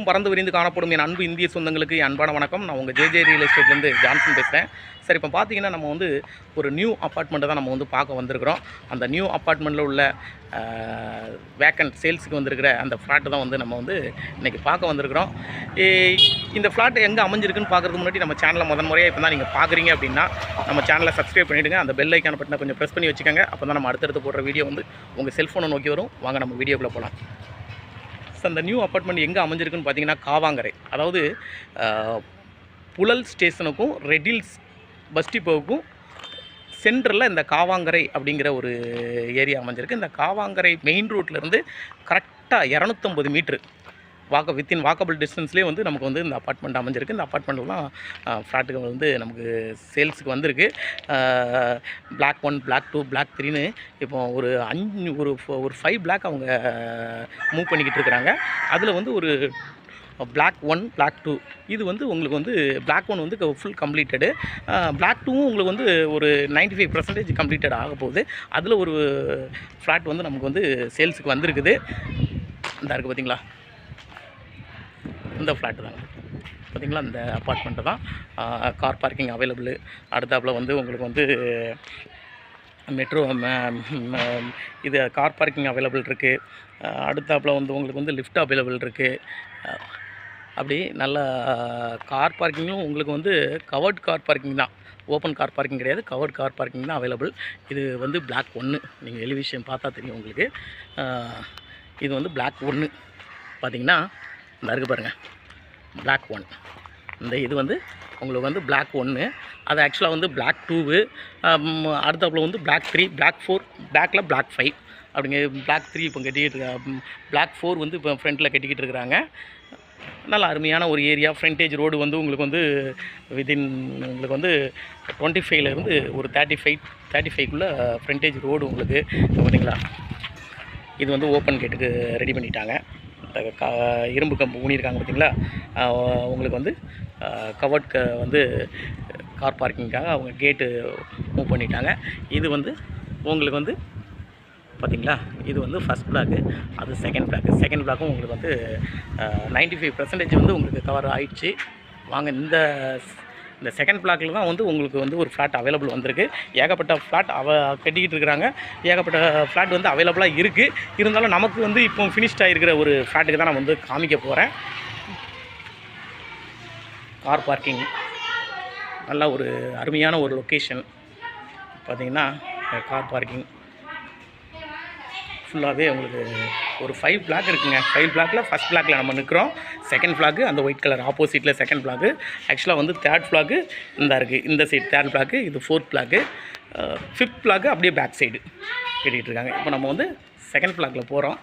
எங்கும் பறந்து விரிந்து காணப்படும் என் அன்பு இந்திய சொந்தங்களுக்கு என் அன்பான வணக்கம். நான் உங்கள் ஜேஜே ரியல் எஸ்டேட்லேருந்து ஜான்சன் பேசுகிறேன். சரி, இப்போ பார்த்தீங்கன்னா நம்ம வந்து ஒரு நியூ அப்பார்ட்மெண்ட்டை தான் நம்ம வந்து பார்க்க வந்திருக்கிறோம். அந்த நியூ அப்பார்ட்மெண்ட்டில் உள்ள வேக்கண்ட் சேல்ஸுக்கு வந்திருக்கிற அந்த ஃப்ளாட்டு தான் வந்து நம்ம வந்து இன்றைக்கி பார்க்க வந்திருக்கிறோம். இந்த ஃப்ளாட் எங்கே அமைஞ்சிருக்குன்னு பார்க்குறதுக்கு முன்னாடி நம்ம சேனலை முறையாக இப்போ தான் நீங்கள் பார்க்குறீங்க அப்படின்னா நம்ம சேனலை சப்ஸ்கிரைப் பண்ணிவிடுங்க. அந்த பெல் ஐக்கான பட்டனை கொஞ்சம் ப்ரெஸ் பண்ணி வச்சுக்கோங்க. அப்போ தான் நம்ம அடுத்தடுத்து போடுற வீடியோ வந்து உங்கள் செல்ஃபோனை நோக்கி வரும். வாங்க நம்ம வீடியோக்குள்ளே போகலாம். அந்த நியூ அப்பார்ட்மெண்ட் எங்கே அமைஞ்சிருக்குன்னு பார்த்தீங்கன்னா காவாங்கரை, அதாவது புழல் ஸ்டேஷனுக்கும் ரெட்டில்ஸ் பஸ் டிப்போவுக்கும் சென்டரில் இந்த காவாங்கரை அப்படிங்கிற ஒரு ஏரியா அமைஞ்சிருக்கு. இந்த காவாங்கரை மெயின் ரோட்லேருந்து கரெக்டாக 250 மீட்ரு வித்தின் வாக்கபிள் டிஸ்டன்ஸ்லேயே வந்து நமக்கு வந்து இந்த அப்பார்ட்மெண்ட் அமைஞ்சிருக்கு. இந்த அப்பார்ட்மெண்ட்டில் தான் ஃப்ளாட்டுகள் வந்து நமக்கு சேல்ஸுக்கு வந்திருக்கு. Black 1, Black 2, Black 3ன்னு இப்போ ஒரு 5 பிளாக் அவங்க மூவ் பண்ணிக்கிட்டு இருக்கிறாங்க. அதில் வந்து ஒரு Black 1, Black 2 இது வந்து உங்களுக்கு வந்து Black 1 வந்து ஃபுல் கம்ப்ளீட்டடு, Black 2வும் உங்களுக்கு வந்து ஒரு 95% கம்ப்ளீட்டட் ஆக போகுது. அதில் ஒரு ஃப்ளாட் வந்து நமக்கு வந்து சேல்ஸுக்கு வந்திருக்குது. இந்த இருக்குது பார்த்தீங்களா, இந்த ஃப்ளாட்டு தாங்க பார்த்திங்களா, இந்த அப்பார்ட்மெண்ட்டு தான். Car parking available. அடுத்தாப்பில் வந்து உங்களுக்கு வந்து மெட்ரோ இது கார் பார்க்கிங் அவைலபிள் இருக்குது. அடுத்தாப்பில் வந்து உங்களுக்கு வந்து லிஃப்ட் அவைலபிள் இருக்குது. அப்படி நல்ல கார் பார்க்கிங்கும் உங்களுக்கு வந்து கவர்ட் கார் பார்க்கிங் தான், ஓப்பன் கார் பார்க்கிங் கிடையாது, கவர்ட் கார் பார்க்கிங் தான் அவைலபிள். இது வந்து Black 1, நீங்கள் எலிவேஷன் பார்த்தா தெரியும் உங்களுக்கு. இது வந்து Black 1 பார்த்திங்கன்னா இந்த இருக்குது பாருங்கள், Black 1. இந்த இது வந்து உங்களுக்கு வந்து Black 1. அது ஆக்சுவலாக வந்து Black 2. அடுத்தாப்பில் வந்து Black 3, Black 4, பேக்கில் Black 5 அப்படிங்க. Black 3 இப்போ கட்டிக்கிட்டு இருக்க, Black 4 வந்து இப்போ ஃப்ரண்ட்டில் கட்டிக்கிட்டு இருக்கிறாங்க. நல்ல அருமையான ஒரு ஏரியா. ஃப்ரண்டேஜ் ரோடு வந்து உங்களுக்கு வந்து வித்தின் உங்களுக்கு வந்து 25லேருந்து ஒரு 35க்குள்ளே ஃப்ரண்டேஜ் ரோடு உங்களுக்கு பார்த்தீங்களா. இது வந்து ஓப்பன் கேட்டுக்கு ரெடி பண்ணிட்டாங்க. இரும்பு கம்பு ஊனியிருக்காங்க பார்த்தீங்களா. உங்களுக்கு வந்து கவர்ட் வந்து கார் பார்க்கிங்காக அவங்க கேட்டு மூவ் பண்ணிட்டாங்க. இது வந்து உங்களுக்கு வந்து பார்த்திங்களா, இது வந்து ஃபஸ்ட் பிளாக்கு, அது செகண்ட் பிளாக்கும் உங்களுக்கு வந்து 95% வந்து உங்களுக்கு கவர் ஆகிடுச்சு. வாங்க, இந்த செகண்ட் பிளாக்கில் தான் வந்து உங்களுக்கு வந்து ஒரு ஃப்ளாட் அவைலபிள் வந்திருக்கு. ஏகப்பட்ட ஃப்ளாட் கட்டிக்கிட்டு இருக்கிறாங்க. ஏகப்பட்ட ஃப்ளாட் வந்து அவைலபிளாக இருக்குது. இருந்தாலும் நமக்கு வந்து இப்போ ஃபினிஷ்ட் ஆகிருக்கிற ஒரு ஃப்ளாட்டுக்கு தான் நான் வந்து காமிக்க போகிறேன். கார் பார்க்கிங் நல்ல ஒரு அருமையான ஒரு லொக்கேஷன் பார்த்திங்கன்னா. கார் பார்க்கிங் ஃபுல்லாகவே உங்களுக்கு ஒரு 5 பிளாக் இருக்குங்க. 5 பிளாக்கில் ஃபஸ்ட் பிளாக்கில் நம்ம நிற்கிறோம். செகண்ட் பிளாக்கு அந்த ஒயிட் கலர் ஆப்போசிட்டில் செகண்ட் பிளாக்கு. ஆக்சுவலாக வந்து தேர்ட் பிளாக்கு இந்த இருக்குது, இந்த சைடு தேர்ட் பிளாக்கு, இது 4th பிளாக்கு, 5th பிளாக்கு அப்படியே பேக் சைடு கட்டிகிட்டு இருக்காங்க. இப்போ நம்ம வந்து செகண்ட் பிளாக்கில் போகிறோம்.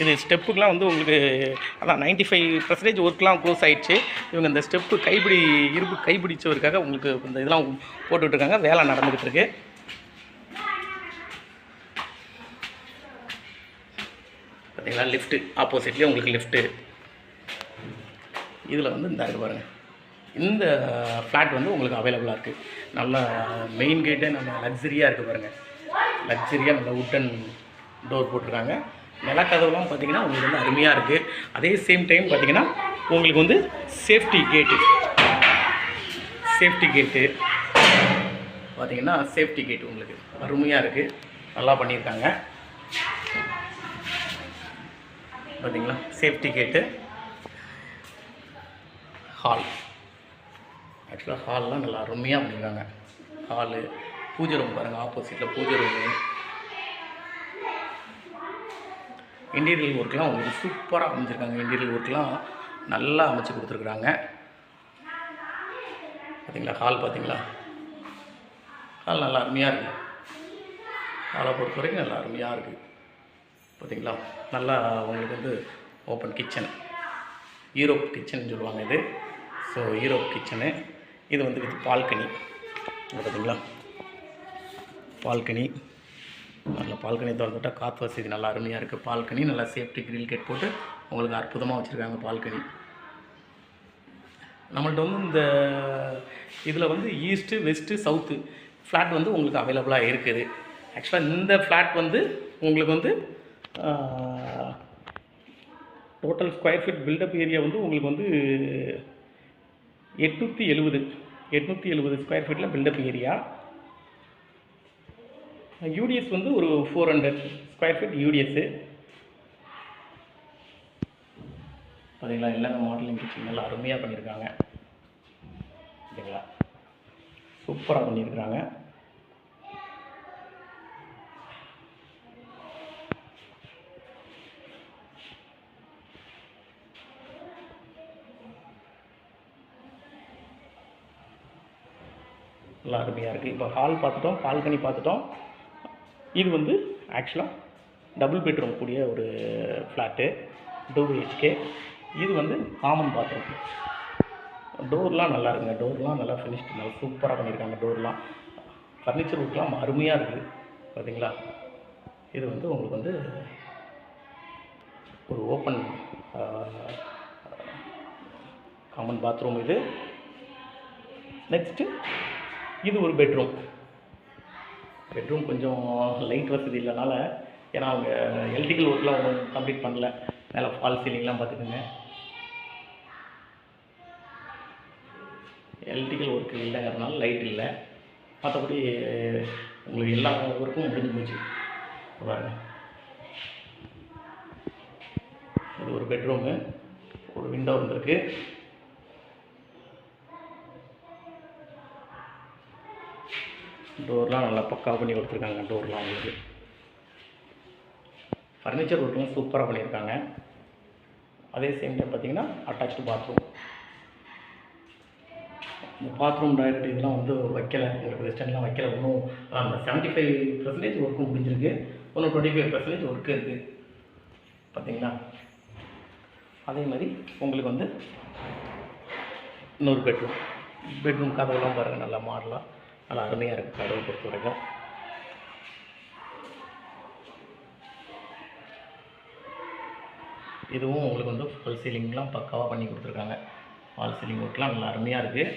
இது ஸ்டெப்புக்கெலாம் வந்து உங்களுக்கு அதான் 95% ஒர்க்லாம் க்ளோஸ் ஆகிடுச்சு. இவங்க இந்த ஸ்டெப்பு இரும்பு கைப்பிடிச்சவருக்காக உங்களுக்கு இந்த இதெல்லாம் போட்டுட்ருக்காங்க. வேலை நடந்துக்கிட்டு இருக்கு. பார்த்தீங்களா, லிஃப்ட்டு ஆப்போசிட்லேயே உங்களுக்கு லிஃப்ட்டு. இதில் வந்து இந்த இருக்குது பாருங்கள், இந்த ஃப்ளாட் வந்து உங்களுக்கு அவைலபிளாக இருக்குது. நல்லா மெயின் கேட்டே நல்லா லக்ஸரியாக இருக்குது பாருங்கள். லக்ஸரியாக நல்லா உட்டன் டோர் போட்டிருக்காங்க. நிலக்கதவுலாம் பார்த்திங்கன்னா உங்களுக்கு வந்து அருமையாக இருக்குது. அதே சேம் டைம் பார்த்திங்கன்னா உங்களுக்கு வந்து சேஃப்டி கேட்டு பார்த்திங்கன்னா சேஃப்டி கேட்டு உங்களுக்கு அருமையாக இருக்குது. நல்லா பண்ணியிருக்காங்க பார்த்திங்களா. சேஃப்டி கேட்டு, ஹால், ஆக்சுவலாக ஹால்லாம் நல்லா அருமையாக பண்ணியிருக்காங்க. ஹாலு, பூஜை ரூம் பாருங்கள், ஆப்போசிட்டில் பூஜை ரூமு. இன்டீரியல் ஒர்க்லாம் உங்களுக்கு சூப்பராக அமைஞ்சிருக்காங்க. இன்டீரியல் ஒர்க்லாம் நல்லா அமைச்சு கொடுத்துருக்குறாங்க பார்த்தீங்களா. ஹால் பார்த்தீங்களா, ஹால் நல்லா அருமையாக இருக்குது. ஹாலை பொறுத்த வரைக்கும் நல்லா அருமையாக இருக்குது பார்த்தீங்களா. நல்லா உங்களுக்கு வந்து ஓப்பன் கிச்சன், யூரோப் கிச்சன் சொல்லுவாங்க இது. So Europe kitchen. இது வந்து வித் பால்கனி பார்த்தீங்களா. பால்கனி நல்ல பால்கனி திறந்துட்டால் காற்று வசதி நல்லா அருமையாக இருக்குது. பால்கனி நல்லா சேஃப்டி கிரில் கேட் போட்டு உங்களுக்கு அற்புதமாக வச்சுருக்காங்க பால்கனி. நம்மள்ட்ட வந்து இந்த இதில் வந்து ஈஸ்ட்டு, வெஸ்ட்டு, சவுத்து ஃப்ளாட் வந்து உங்களுக்கு அவைலபிளாக இருக்குது. ஆக்சுவலாக இந்த ஃப்ளாட் வந்து உங்களுக்கு வந்து total square feet built up area வந்து உங்களுக்கு வந்து 870 ஸ்கொயர் ஃபீட்டில் பில்டப் ஏரியா. யூடிஎஸ் வந்து ஒரு 400 ஸ்கொயர் ஃபீட் யூடிஎஸ்ஸு. பார்த்தீங்களா, எல்லாமே மாடலிங் கிச்சன் நல்லா அருமையாக பண்ணியிருக்காங்க. சரிங்களா, சூப்பராக பண்ணியிருக்கிறாங்க. நல்லா அருமையாக இருக்குது. இப்போ ஹால் பார்த்துட்டோம், பால்கனி பார்த்துட்டோம். இது வந்து ஆக்சுவலாக டபுள் பெட்ரூம் கூடிய ஒரு ஃப்ளாட்டு, 2 BHK. இது வந்து காமன் பாத்ரூம். டோர்லாம் நல்லா இருக்குங்க, டோர்லாம் நல்லா ஃபினிஷ்டு, நல்லா சூப்பராக பண்ணியிருக்காங்க. டோர்லாம் ஃபர்னிச்சர் ஒர்க்லாம் அருமையாக இருக்குது. பார்த்தீங்களா, இது வந்து உங்களுக்கு வந்து ஒரு ஓப்பன் காமன் பாத்ரூம். இது நெக்ஸ்ட்டு இது ஒரு பெட்ரூம் கொஞ்சம் லைட் வசதி இல்லைனால, ஏன்னா அவங்க எலக்ட்ரிக்கல் ஒர்க்லாம் ஒன்றும் கம்ப்ளீட் பண்ணல. மேலே ஃபால் சீலிங்லாம் பார்த்துக்கோங்க, எலக்ட்ரிக்கல் ஒர்க் இல்லைங்கிறதுனால லைட் இல்லை. மற்றபடி உங்களுக்கு எல்லா ஒர்க்கும் முடிஞ்சு போச்சு. பாருங்க, இது ஒரு பெட்ரூமு, ஒரு விண்டோ வந்துருக்கு. டோர்லாம் நல்லா பக்காவாக பண்ணி கொடுத்துருக்காங்க. டோர்லாம் உங்களுக்கு ஃபர்னிச்சர் ஒர்க்லாம் சூப்பராக பண்ணியிருக்காங்க. அதே சேம் டைம் பார்த்தீங்கன்னா அட்டாச்சு பாத்ரூம். இந்த பாத்ரூம் டாய்லெட் இதெல்லாம் வந்து வைக்கலை, உங்களுக்கு வெஸ்டர்ன்லாம் வைக்கலை. இன்னும் அந்த 75% ஒர்க்கு முடிஞ்சிருக்கு, இன்னும் 25% ஒர்க்கு இருக்குது. பார்த்தீங்களா, அதே மாதிரி உங்களுக்கு வந்து இன்னொரு பெட்ரூம் கதவுலாம் பாருங்கள், நல்லா மாடலாக நல்லா அருமையாக இருக்குது கதவை பொறுத்த வரைக்கும். இதுவும் உங்களுக்கு வந்து ஃபால் சீலிங்லாம் பக்காவாக பண்ணி கொடுத்துருக்காங்க. ஃபால் சீலிங் ஒர்க்லாம் நல்லா அருமையாக இருக்குது.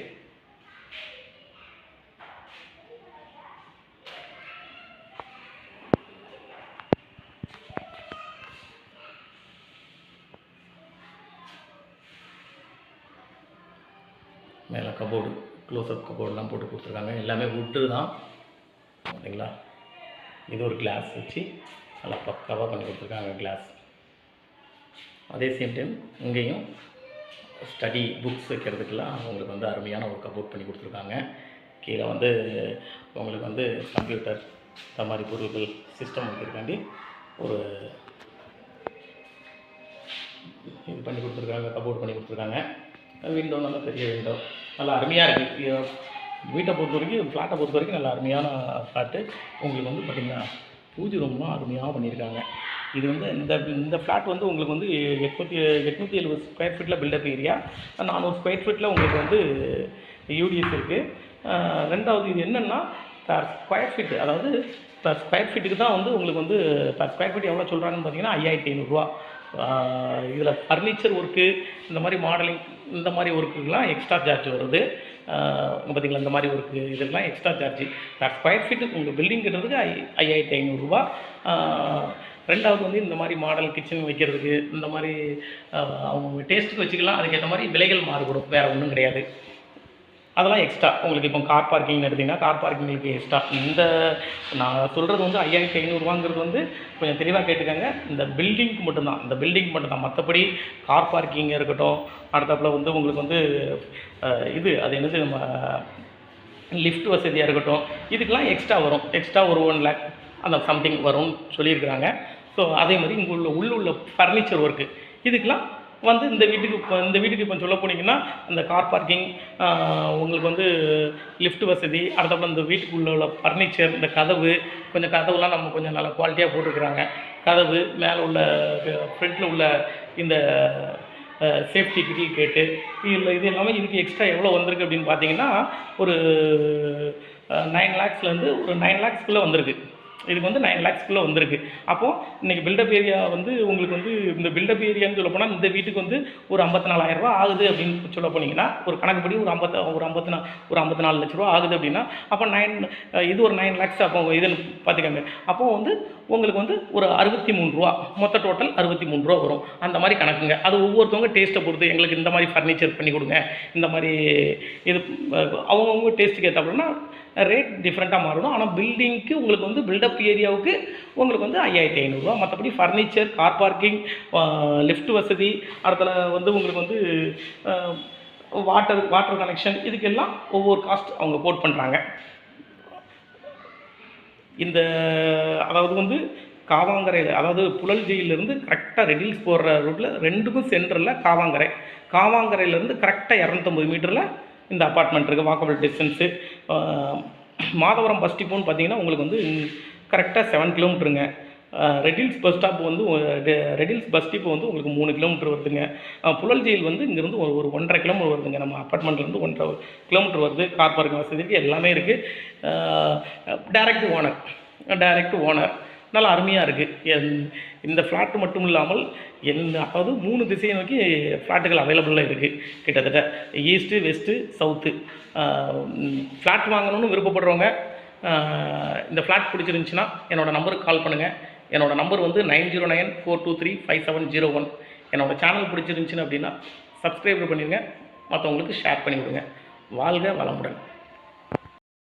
மேலே கபோர்டு, க்ளோஸ்அப் கபோர்டெலாம் போட்டு கொடுத்துருக்காங்க. எல்லாமே வுட்டு தான். ஓகேங்களா, இது ஒரு கிளாஸ் வச்சு நல்லா பக்காவாக பண்ணி கொடுத்துருக்காங்க கிளாஸ். அதே சேம் டைம் இங்கேயும் ஸ்டடி புக்ஸ் வைக்கிறதுக்கெல்லாம் உங்களுக்கு வந்து அருமையான ஒரு கபோர்ட் பண்ணி கொடுத்துருக்காங்க. கீழே வந்து உங்களுக்கு வந்து கம்ப்யூட்டர் இந்த மாதிரி பொருட்கள் சிஸ்டம் வைக்கிறதுக்காண்டி ஒரு இது பண்ணி கொடுத்துருக்காங்க, கபோர்ட் பண்ணி கொடுத்துருக்காங்க. விண்டோ நல்லா பெரிய விண்டோ, நல்லா அருமையாக இருக்குது. வீட்டை பொறுத்த வரைக்கும், ஃப்ளாட்டை பொறுத்த வரைக்கும் நல்லா அருமையான ஃப்ளாட்டு. உங்களுக்கு வந்து பார்த்திங்கன்னா பூஜை ரூம்லாம் அருமையாக பண்ணியிருக்காங்க. இது வந்து இந்த ஃப்ளாட் வந்து உங்களுக்கு வந்து 870 ஸ்கொயர் ஃபீட்டில் பில்டப் ஏரியா, 400 ஸ்கொயர் ஃபீட்டில் உங்களுக்கு வந்து யூடிஎஸ் இருக்குது. ரெண்டாவது இது என்னென்னா பர் ஸ்கொயர் ஃபீட், அதாவது பர் ஸ்கொயர் ஃபீட்டுக்கு தான் வந்து உங்களுக்கு வந்து பர் ஸ்கொயர் ஃபீட் எவ்வளோ சொல்கிறாங்கன்னு பார்த்தீங்கன்னா 5500 ரூபா. இதில் ஃபர்னிச்சர் ஒர்க்கு, இந்த மாதிரி மாடலிங், இந்த மாதிரி ஒர்க்குக்கெலாம் எக்ஸ்ட்ரா சார்ஜ் வருது. பார்த்திங்களா, இந்த மாதிரி ஒர்க்கு இதெல்லாம் எக்ஸ்ட்ரா சார்ஜ். பர் ஸ்கொயர் ஃபீட்டுக்கு உங்கள் பில்டிங் கட்டுறதுக்கு 5500 ரூபா. ரெண்டாவது வந்து இந்த மாதிரி மாடல் கிச்சன் வைக்கிறதுக்கு, இந்த மாதிரி அவங்க டேஸ்ட்டுக்கு வச்சுக்கலாம். அதுக்கேற்ற மாதிரி விலைகள் மாறுபடும், வேறு ஒன்றும் கிடையாது. அதெல்லாம் எக்ஸ்ட்ரா. உங்களுக்கு இப்போ கார் பார்க்கிங்னு எடுத்திங்கன்னா கார் பார்க்கிங்களுக்கு எக்ஸ்ட்ரா. இந்த நான் சொல்கிறது வந்து 5500 ரூபாங்கிறது வந்து கொஞ்சம் தெளிவாக கேட்டுக்கோங்க. இந்த பில்டிங்க்கு மட்டும்தான். மற்றபடி கார் பார்க்கிங் இருக்கட்டும், அடுத்தாப்புல வந்து உங்களுக்கு வந்து இது அது என்னது, நம்ம லிஃப்ட் வசதியாக இருக்கட்டும், இதுக்கெலாம் எக்ஸ்ட்ரா வரும். எக்ஸ்ட்ரா ஒரு 1 lakh அந்த சம்திங் வரும்னு சொல்லியிருக்கிறாங்க. ஸோ அதே மாதிரி இங்கே உள்ள ஃபர்னிச்சர் ஒர்க்கு இதுக்கெலாம் வந்து இந்த வீட்டுக்கு இப்போ சொல்ல போனீங்கன்னா அந்த கார் பார்க்கிங், உங்களுக்கு வந்து லிஃப்ட் வசதி, அடுத்தப்போ இந்த வீட்டுக்குள்ள உள்ள ஃபர்னிச்சர், இந்த கதவுலாம் நம்ம கொஞ்சம் நல்லா குவாலிட்டியாக போட்டுருக்குறாங்க. கதவு மேலே உள்ள ஃப்ரண்ட்டில் உள்ள இந்த சேஃப்டி கிரில் கேட்டு இது எல்லாமே இதுக்கு எக்ஸ்ட்ரா எவ்வளோ வந்திருக்கு அப்படின்னு பார்த்தீங்கன்னா ஒரு 9 lakhsலேருந்து ஒரு 9 lakhsக்குள்ளே வந்திருக்கு. இதுக்கு வந்து 9 lakhsக்குள்ளே வந்திருக்கு. அப்போது இன்றைக்கி பில்டப் ஏரியா வந்து உங்களுக்கு வந்து இந்த பில்டப் ஏரியான்னு சொல்ல போனால் இந்த வீட்டுக்கு வந்து ஒரு 54,000 ரூபா ஆகுது அப்படின்னு சொல்ல போனீங்கன்னா, ஒரு கணக்குப்படி ஒரு 54 லட்ச ரூபா ஆகுது அப்படின்னா, அப்போ இது ஒரு 9 lakhs அப்போ இதுன்னு பார்த்துக்கோங்க. அப்போது வந்து உங்களுக்கு வந்து ஒரு 63 ரூபா, மொத்த டோட்டல் 63 ரூபா வரும். அந்த மாதிரி கணக்குங்க. அது ஒவ்வொருத்தவங்க டேஸ்ட்டை பொறுத்து, எங்களுக்கு இந்த மாதிரி ஃபர்னிச்சர் பண்ணி கொடுங்க, இந்த மாதிரி இது அவங்கவுங்க டேஸ்ட்டுக்கு ஏற்றாப்புலன்னா ரேட் டிஃப்ரெண்ட்டாக மாறணும். ஆனால் பில்டிங்க்கு உங்களுக்கு வந்து பில்டப் ஏரியாவுக்கு உங்களுக்கு வந்து 5,500 ரூபா. மற்றபடி ஃபர்னிச்சர், கார் பார்க்கிங், லிஃப்ட் வசதி, அடுத்தல வந்து உங்களுக்கு வந்து வாட்டர் கனெக்ஷன், இதுக்கெல்லாம் ஒவ்வொரு காஸ்ட் அவங்க கோட் பண்ணுறாங்க. இந்த அதாவது வந்து காவாங்கரையில், அதாவது புழல் ஜெயிலிருந்து கரெக்டாக ரெடில்ஸ் போடுற ரூட்டில் 2க்கும் சென்டரில் காவாங்கரையிலேருந்து கரெக்டாக 250 மீட்டரில் இந்த அப்பார்ட்மெண்ட் இருக்குது. Walkable distance. மாதவரம் பஸ் டிப்போன்னு பார்த்தீங்கன்னா உங்களுக்கு வந்து கரெக்டாக 7 கிலோமீட்டருங்க. ரெடில்ஸ் பஸ் ஸ்டாப் வந்து ரெடில்ஸ் பஸ் டிப்போ வந்து உங்களுக்கு 3 கிலோமீட்டர் வருதுங்க. புழல் ஜெயில் வந்து இங்கேருந்து ஒரு 1.5 கிலோமீட்டர் வருதுங்க. நம்ம அப்பார்ட்மெண்ட்லேருந்து 1.5 கிலோமீட்டர் வருது. கார் பார்க்கிங் வசதி இருக்குது, எல்லாமே இருக்குது. டைரக்ட் ஓனர் நல்லா அருமையாக இருக்குது. இந்த ஃப்ளாட்டு மட்டும் இல்லாமல் அதாவது 3 திசையை நோக்கி ஃப்ளாட்டுகள் அவைலபிளாக இருக்குது. கிட்டத்தட்ட ஈஸ்ட்டு, வெஸ்ட்டு, சவுத்து. ஃப்ளாட் வாங்கணும்னு விருப்பப்படுறவங்க இந்த ஃப்ளாட் பிடிச்சிருந்துச்சின்னா என்னோடய நம்பருக்கு கால் பண்ணுங்கள். என்னோடய நம்பர் வந்து 9094235701. என்னோடய சேனல் பிடிச்சிருந்துச்சின்னு அப்படின்னா சப்ஸ்கிரைப் பண்ணிடுங்க, மற்றவங்களுக்கு ஷேர் பண்ணிவிடுங்க. வாழ்க வளமுடன்.